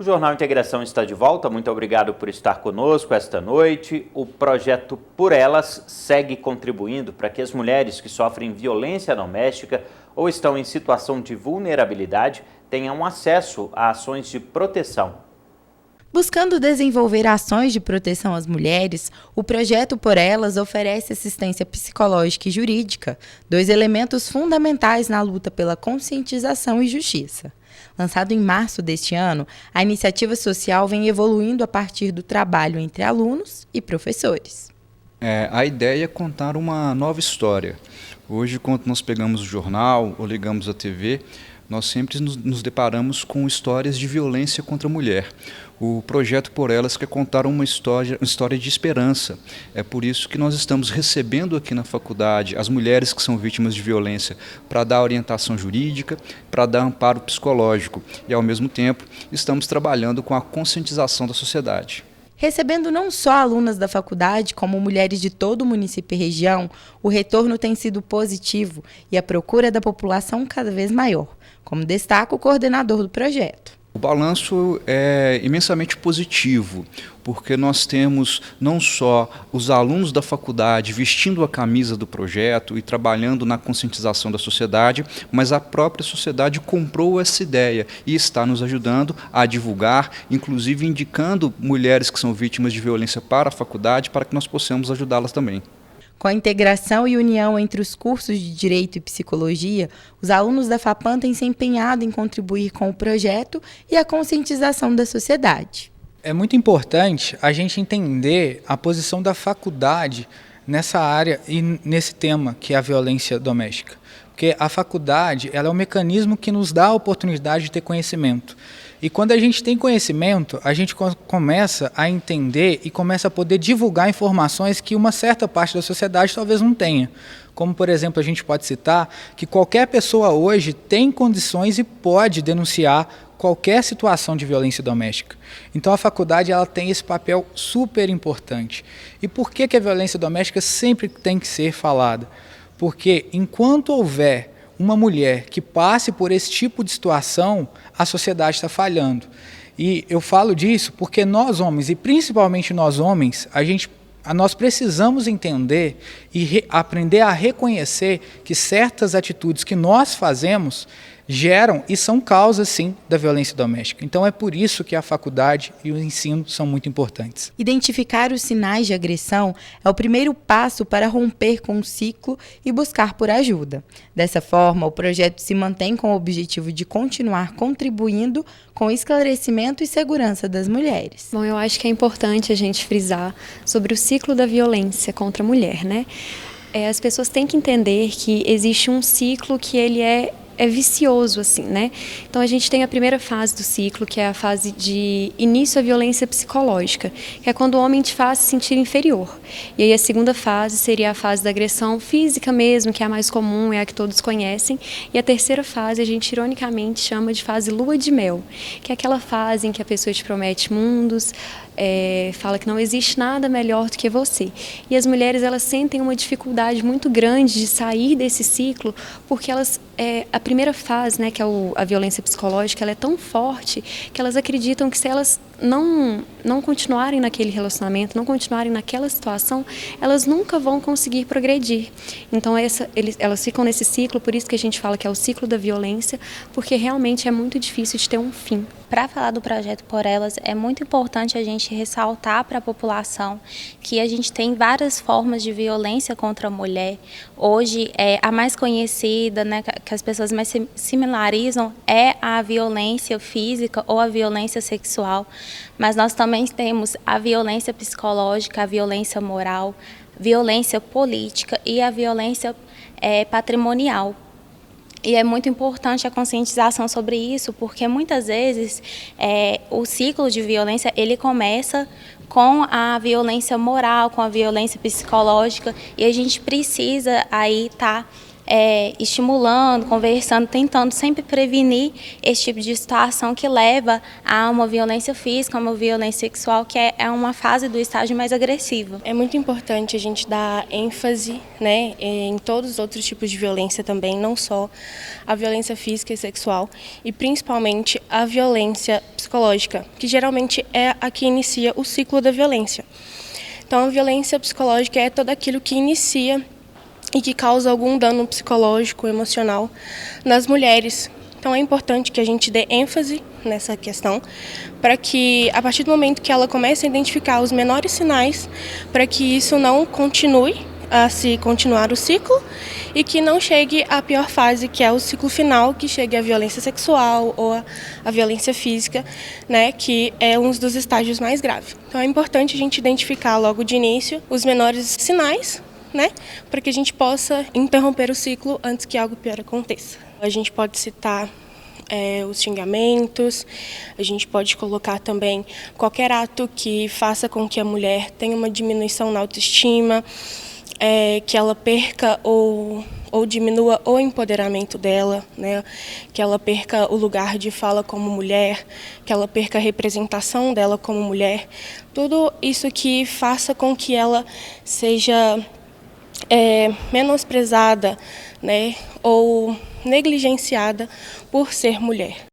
O Jornal Integração está de volta, muito obrigado por estar conosco esta noite. O projeto Por Elas segue contribuindo para que as mulheres que sofrem violência doméstica ou estão em situação de vulnerabilidade tenham acesso a ações de proteção. Buscando desenvolver ações de proteção às mulheres, o Projeto Por Elas oferece assistência psicológica e jurídica, dois elementos fundamentais na luta pela conscientização e justiça. Lançado em março deste ano, a iniciativa social vem evoluindo a partir do trabalho entre alunos e professores. A ideia é contar uma nova história. Hoje, quando nós pegamos o jornal ou ligamos a TV, nós sempre nos deparamos com histórias de violência contra a mulher. O Projeto Por Elas quer contar uma história de esperança. É por isso que nós estamos recebendo aqui na faculdade as mulheres que são vítimas de violência para dar orientação jurídica, para dar amparo psicológico e, ao mesmo tempo, estamos trabalhando com a conscientização da sociedade. Recebendo não só alunas da faculdade, como mulheres de todo o município e região, o retorno tem sido positivo e a procura da população cada vez maior, como destaca o coordenador do projeto. O balanço é imensamente positivo, porque nós temos não só os alunos da faculdade vestindo a camisa do projeto e trabalhando na conscientização da sociedade, mas a própria sociedade comprou essa ideia e está nos ajudando a divulgar, inclusive indicando mulheres que são vítimas de violência para a faculdade, para que nós possamos ajudá-las também. Com a integração e união entre os cursos de Direito e Psicologia, os alunos da FAPAM têm se empenhado em contribuir com o projeto e a conscientização da sociedade. É muito importante a gente entender a posição da faculdade nessa área e nesse tema que é a violência doméstica. Porque a faculdade ela é um mecanismo que nos dá a oportunidade de ter conhecimento. E quando a gente tem conhecimento, a gente começa a entender e começa a poder divulgar informações que uma certa parte da sociedade talvez não tenha. Como, por exemplo, a gente pode citar que qualquer pessoa hoje tem condições e pode denunciar qualquer situação de violência doméstica. Então a faculdade ela tem esse papel super importante. E por que a violência doméstica sempre tem que ser falada? Porque enquanto houver uma mulher que passe por esse tipo de situação, a sociedade está falhando. E eu falo disso porque nós homens, e principalmente nós homens, nós precisamos entender e aprender a reconhecer que certas atitudes que nós fazemos geram e são causas, sim, da violência doméstica. Então é por isso que a faculdade e o ensino são muito importantes. Identificar os sinais de agressão é o primeiro passo para romper com o ciclo e buscar por ajuda. Dessa forma, o projeto se mantém com o objetivo de continuar contribuindo com o esclarecimento e segurança das mulheres. Bom, eu acho que é importante a gente frisar sobre o ciclo da violência contra a mulher, né? As pessoas têm que entender que existe um ciclo que ele é vicioso, assim, né? Então a gente tem a primeira fase do ciclo, que é a fase de início à violência psicológica, que é quando o homem te faz se sentir inferior. E aí a segunda fase seria a fase da agressão física mesmo, que é a mais comum, é a que todos conhecem. E a terceira fase a gente ironicamente chama de fase lua de mel, que é aquela fase em que a pessoa te promete mundos, fala que não existe nada melhor do que você. E as mulheres elas sentem uma dificuldade muito grande de sair desse ciclo, porque elas a primeira fase, né, que é a violência psicológica, ela é tão forte que elas acreditam que se elas não continuarem naquele relacionamento, não continuarem naquela situação, elas nunca vão conseguir progredir. Então elas ficam nesse ciclo, por isso que a gente fala que é o ciclo da violência, porque realmente é muito difícil de ter um fim. Para falar do Projeto Por Elas, é muito importante a gente ressaltar para a população que a gente tem várias formas de violência contra a mulher. Hoje, a mais conhecida, né, que as pessoas mais similarizam, é a violência física ou a violência sexual. Mas nós também temos a violência psicológica, a violência moral, violência política e a violência patrimonial. E é muito importante a conscientização sobre isso, porque muitas vezes o ciclo de violência ele começa com a violência moral, com a violência psicológica, e a gente precisa aí estar estimulando, conversando, tentando sempre prevenir esse tipo de situação que leva a uma violência física, uma violência sexual, que é uma fase do estágio mais agressivo. É muito importante a gente dar ênfase, né, em todos os outros tipos de violência também, não só a violência física e sexual, e principalmente a violência psicológica, que geralmente é a que inicia o ciclo da violência. Então, a violência psicológica é tudo aquilo que inicia e que causa algum dano psicológico, emocional nas mulheres. Então, é importante que a gente dê ênfase nessa questão, para que, a partir do momento que ela comece a identificar os menores sinais, para que isso não continue a se continuar o ciclo e que não chegue à pior fase, que é o ciclo final, que chegue à violência sexual ou à violência física, né, que é um dos estágios mais graves. Então é importante a gente identificar logo de início os menores sinais, né, para que a gente possa interromper o ciclo antes que algo pior aconteça. A gente pode citar os xingamentos, a gente pode colocar também qualquer ato que faça com que a mulher tenha uma diminuição na autoestima, que ela perca ou diminua o empoderamento dela, né? Que ela perca o lugar de fala como mulher, que ela perca a representação dela como mulher. Tudo isso que faça com que ela seja menosprezada, né? Ou negligenciada por ser mulher.